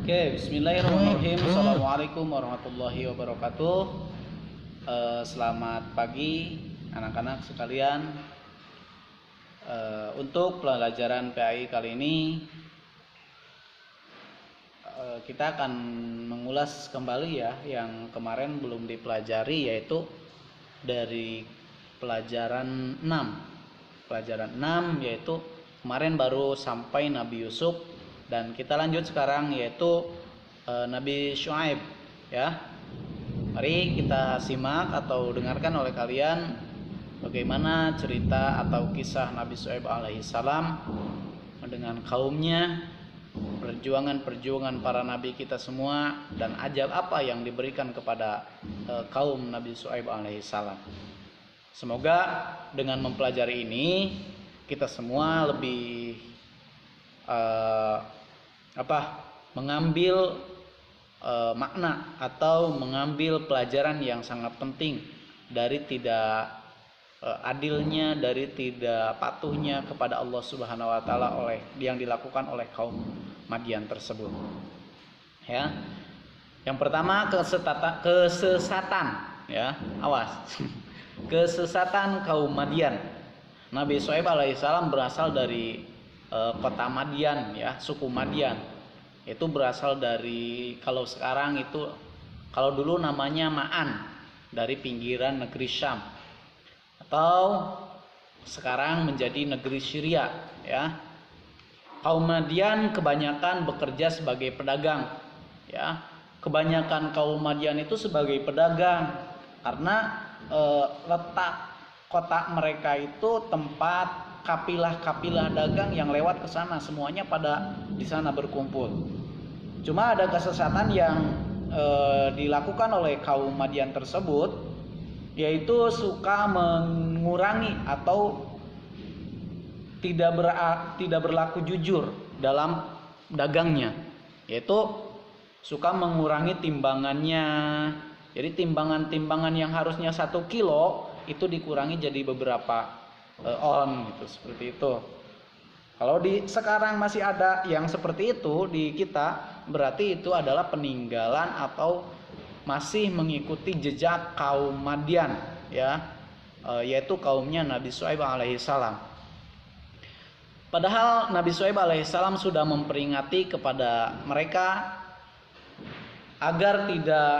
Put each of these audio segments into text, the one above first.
Oke, bismillahirrahmanirrahim. Assalamualaikum warahmatullahi wabarakatuh. Selamat pagi anak-anak sekalian. Untuk pelajaran PAI kali ini kita akan mengulas kembali ya yang kemarin belum dipelajari, yaitu dari pelajaran 6. Pelajaran 6 yaitu kemarin baru sampai Nabi Yusuf, dan kita lanjut sekarang yaitu Nabi Syuaib ya. Mari kita simak atau dengarkan oleh kalian bagaimana cerita atau kisah Nabi Syuaib alaihissalam dengan kaumnya, perjuangan para nabi kita semua, dan ajab apa yang diberikan kepada kaum Nabi Syuaib alaihissalam. Semoga dengan mempelajari ini kita semua lebih mengambil makna atau mengambil pelajaran yang sangat penting dari tidak adilnya, dari tidak patuhnya kepada Allah Subhanahu wa taala oleh yang dilakukan oleh kaum Madian tersebut. Ya. Yang pertama kesesatan ya. Awas. Kesesatan kaum Madian. Nabi Syuaib alaihissalam berasal dari kota Madian ya, suku Madian. Itu berasal dari, kalau sekarang itu, kalau dulu namanya Ma'an, dari pinggiran negeri Syam, atau sekarang menjadi negeri Syria ya. Kaum Madian kebanyakan bekerja sebagai pedagang ya. Kebanyakan kaum Madian itu sebagai pedagang karena letak kota mereka itu tempat kapilah-kapilah dagang yang lewat ke sana, semuanya pada di sana berkumpul. Cuma ada kesesatan yang dilakukan oleh kaum Madian tersebut, yaitu suka mengurangi atau tidak berlaku jujur dalam dagangnya, yaitu suka mengurangi timbangannya. Jadi timbangan yang harusnya 1 kilo itu dikurangi jadi beberapa on gitu, seperti itu. Kalau di sekarang masih ada yang seperti itu di kita, berarti itu adalah peninggalan atau masih mengikuti jejak kaum Madian ya, yaitu kaumnya Nabi Syuaib alaihissalam. Padahal Nabi Syuaib alaihissalam sudah memperingati kepada mereka agar tidak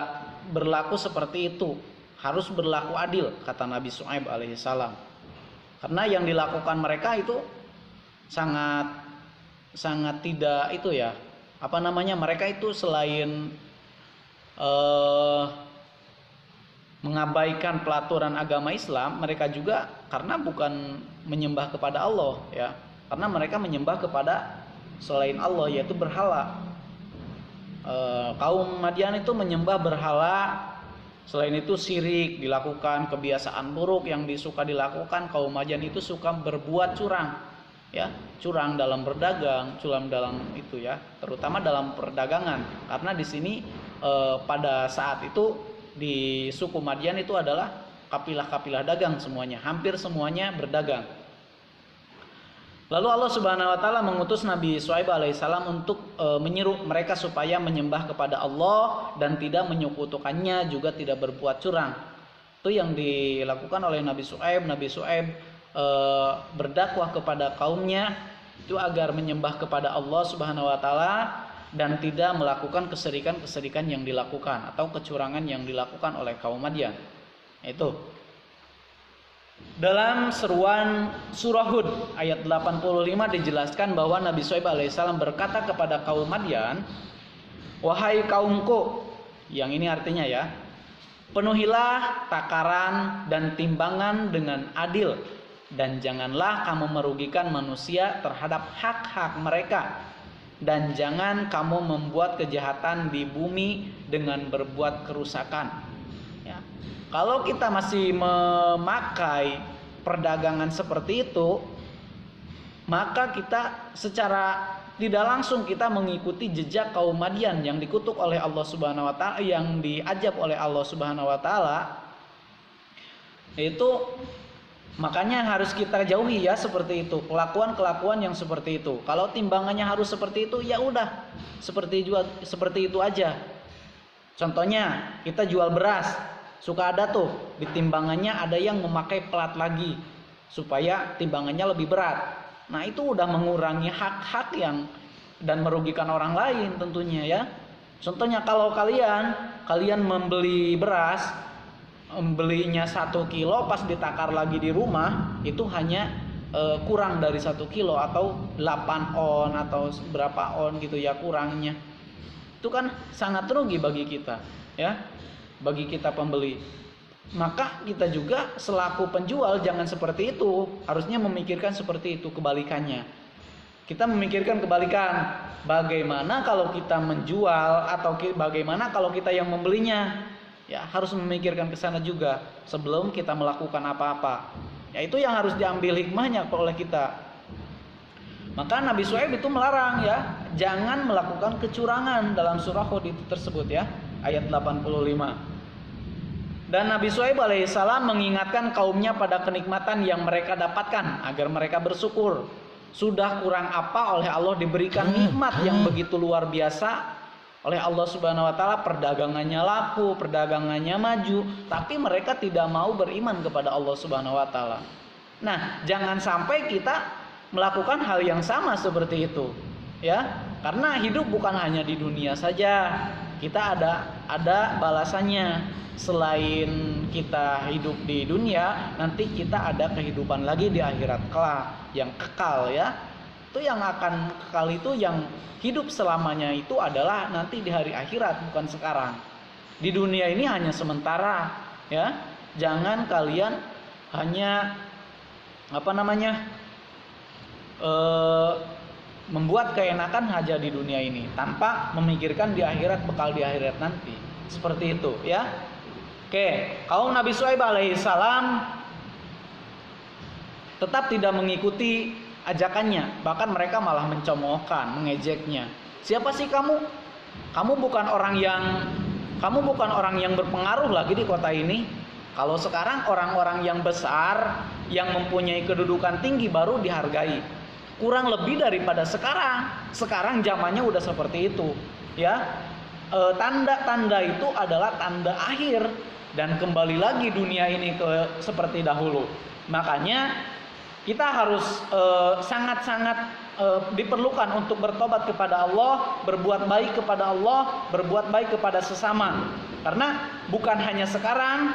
berlaku seperti itu, harus berlaku adil, kata Nabi Syuaib alaihissalam. Karena yang dilakukan mereka itu sangat tidak itu ya, mereka itu selain mengabaikan pelaturan agama Islam, mereka juga karena bukan menyembah kepada Allah ya, karena mereka menyembah kepada selain Allah, yaitu berhala. Kaum Madian itu menyembah berhala. Selain itu syirik dilakukan, kebiasaan buruk yang disuka dilakukan kaum Madian itu suka berbuat curang ya, curang dalam berdagang, curang dalam itu ya, terutama dalam perdagangan. Karena di sini pada saat itu di suku Madian itu adalah kapilah-kapilah dagang semuanya, hampir semuanya berdagang. Lalu Allah Subhanahu wa taala mengutus Nabi Syuaib alaihissalam untuk menyeru mereka supaya menyembah kepada Allah dan tidak menyekutukannya, juga tidak berbuat curang. Itu yang dilakukan oleh Nabi Syuaib. Nabi Syuaib berdakwah kepada kaumnya itu agar menyembah kepada Allah Subhanahu wa taala dan tidak melakukan kesedihan-kesedihan yang dilakukan atau kecurangan yang dilakukan oleh kaum Madian. Itu dalam seruan surah Hud ayat 85 dijelaskan bahwa Nabi Syuaib alaihissalam berkata kepada kaum Madian, "Wahai kaumku," yang ini artinya ya, "penuhilah takaran dan timbangan dengan adil, dan janganlah kamu merugikan manusia terhadap hak-hak mereka, dan jangan kamu membuat kejahatan di bumi dengan berbuat kerusakan." Ya. Kalau kita masih memakai perdagangan seperti itu, maka kita secara tidak langsung kita mengikuti jejak kaum Madian yang dikutuk oleh Allah Subhanahu wa taala, yang diajab oleh Allah Subhanahu wa taala, yaitu Makanya harus kita jauhi ya seperti itu, kelakuan-kelakuan yang seperti itu. Kalau timbangannya harus seperti itu, ya udah seperti itu aja. Contohnya kita jual beras, suka ada tuh di timbangannya ada yang memakai plat lagi supaya timbangannya lebih berat. Nah itu udah mengurangi hak-hak yang dan merugikan orang lain tentunya ya. Contohnya kalau kalian membeli beras, belinya 1 kilo, pas ditakar lagi di rumah itu hanya kurang dari 1 kilo atau 8 on atau berapa on gitu ya kurangnya. Itu kan sangat rugi bagi kita ya, bagi kita pembeli. Maka kita juga selaku penjual jangan seperti itu, harusnya memikirkan seperti itu, kebalikannya. Kita memikirkan kebalikan, bagaimana kalau kita menjual atau bagaimana kalau kita yang membelinya. Ya harus memikirkan ke sana juga sebelum kita melakukan apa-apa. Ya itu yang harus diambil hikmahnya oleh kita. Maka Nabi Syuaib itu melarang ya, jangan melakukan kecurangan dalam surah Hud itu tersebut ya, ayat 85. Dan Nabi Syuaib alaihissalam mengingatkan kaumnya pada kenikmatan yang mereka dapatkan agar mereka bersyukur. Sudah kurang apa oleh Allah diberikan nikmat yang begitu luar biasa oleh Allah Subhanahu wa taala, perdagangannya laku, perdagangannya maju, tapi mereka tidak mau beriman kepada Allah Subhanahu wa taala. Nah, jangan sampai kita melakukan hal yang sama seperti itu, ya. Karena hidup bukan hanya di dunia saja. Kita ada balasannya. Selain kita hidup di dunia, nanti kita ada kehidupan lagi di akhirat kelak yang kekal ya. Itu yang akan kekal itu, yang hidup selamanya itu adalah nanti di hari akhirat, bukan sekarang. Di dunia ini hanya sementara ya. Jangan kalian hanya membuat keenakan aja di dunia ini tanpa memikirkan di akhirat, bekal di akhirat nanti. Seperti itu ya. Oke, kaum Nabi Syuaib alaihissalam tetap tidak mengikuti ajakannya, bahkan mereka malah mencemoohkan, mengejeknya. Siapa sih kamu? Kamu bukan orang yang berpengaruh lagi di kota ini. Kalau sekarang orang-orang yang besar, yang mempunyai kedudukan tinggi baru dihargai. Kurang lebih daripada sekarang. Sekarang zamannya udah seperti itu, ya. Tanda-tanda itu adalah tanda akhir dan kembali lagi dunia ini ke seperti dahulu. Makanya kita harus sangat-sangat diperlukan untuk bertobat kepada Allah, berbuat baik kepada Allah, berbuat baik kepada sesama. Karena bukan hanya sekarang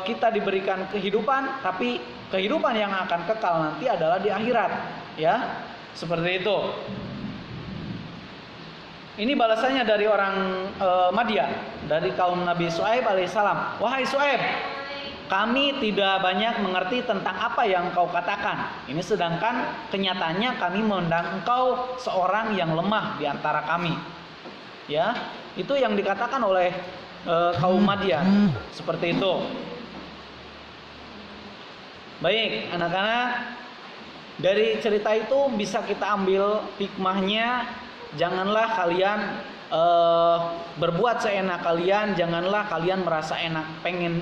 kita diberikan kehidupan, tapi kehidupan yang akan kekal nanti adalah di akhirat, ya. Seperti itu. Ini balasannya dari orang Madyan, dari kaum Nabi Syuaib alaihissalam. Wahai Syuaib, kami tidak banyak mengerti tentang apa yang kau katakan. Ini sedangkan kenyataannya kami memandang engkau seorang yang lemah di antara kami. Ya, itu yang dikatakan oleh kaum Madyan. Seperti itu. Baik, anak-anak, dari cerita itu bisa kita ambil hikmahnya. Janganlah kalian berbuat seenak kalian, janganlah kalian merasa pengen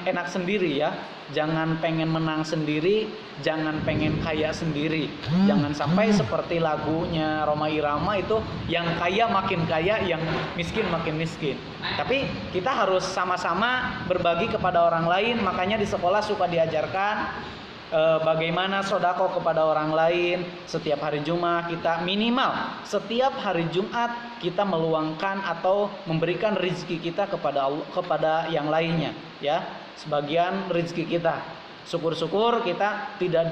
enak sendiri ya. Jangan pengen menang sendiri, jangan pengen kaya sendiri. Jangan sampai seperti lagunya Rhoma Irama itu, yang kaya makin kaya, yang miskin makin miskin. Tapi kita harus sama-sama berbagi kepada orang lain. Makanya di sekolah suka diajarkan bagaimana sodako kepada orang lain. Setiap hari Jumat kita minimal setiap hari Jumat kita meluangkan atau memberikan rezeki kita kepada Allah, kepada yang lainnya ya, sebagian rezeki kita. Syukur-syukur kita tidak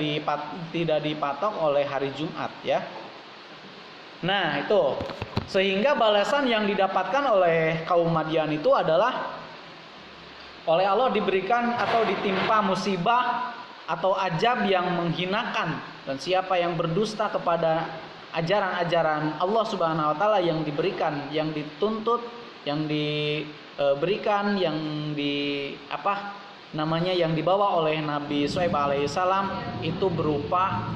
dipatok oleh hari Jumat ya. Nah itu, sehingga balasan yang didapatkan oleh kaum Madyan itu adalah oleh Allah diberikan atau ditimpa musibah atau ajab yang menghinakan. Dan siapa yang berdusta kepada ajaran-ajaran Allah Subhanahu wa taala yang diberikan, yang dituntut, yang diberikan, yang yang dibawa oleh Nabi Syuaib alaihissalam, itu berupa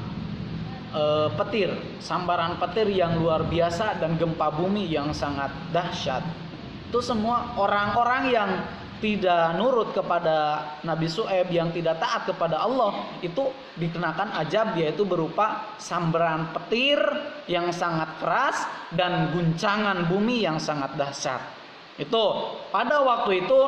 petir, sambaran petir yang luar biasa dan gempa bumi yang sangat dahsyat. Itu semua orang-orang yang tidak nurut kepada Nabi Syuaib, yang tidak taat kepada Allah, itu dikenakan azab, yaitu berupa sambaran petir yang sangat keras dan guncangan bumi yang sangat dahsyat. Itu pada waktu itu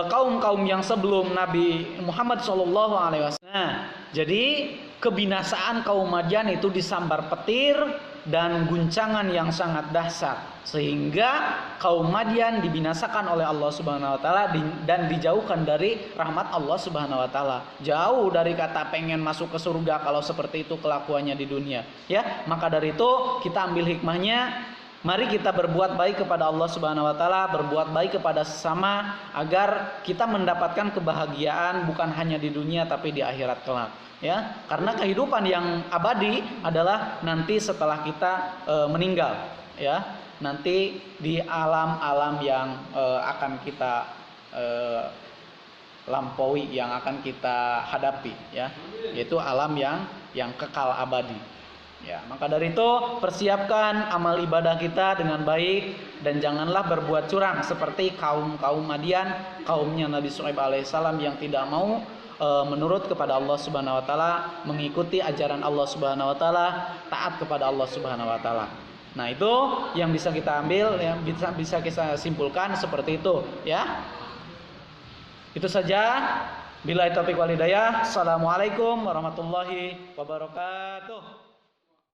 kaum-kaum yang sebelum Nabi Muhammad SAW. Nah, jadi kebinasaan kaum Madian itu disambar petir dan guncangan yang sangat dahsyat, sehingga kaum Madian dibinasakan oleh Allah Subhanahu wa taala dan dijauhkan dari rahmat Allah Subhanahu wa taala. Jauh dari kata pengen masuk ke surga kalau seperti itu kelakuannya di dunia, ya. Maka dari itu kita ambil hikmahnya. Mari kita berbuat baik kepada Allah Subhanahu wa taala, berbuat baik kepada sesama agar kita mendapatkan kebahagiaan bukan hanya di dunia tapi di akhirat kelak, ya. Karena kehidupan yang abadi adalah nanti setelah kita meninggal, ya. Nanti di alam-alam yang akan kita lampaui, yang akan kita hadapi, ya. Yaitu alam yang kekal abadi. Ya, maka dari itu persiapkan amal ibadah kita dengan baik dan janganlah berbuat curang seperti kaum Madian, kaumnya Nabi Syuaib alaihissalam yang tidak mau menurut kepada Allah Subhanahu wa taala, mengikuti ajaran Allah Subhanahu wa taala, taat kepada Allah Subhanahu wa taala. Nah, itu yang bisa kita ambil, yang bisa kita simpulkan seperti itu, ya. Itu saja. Billahi taufiq wal hidayah. Assalamualaikum warahmatullahi wabarakatuh.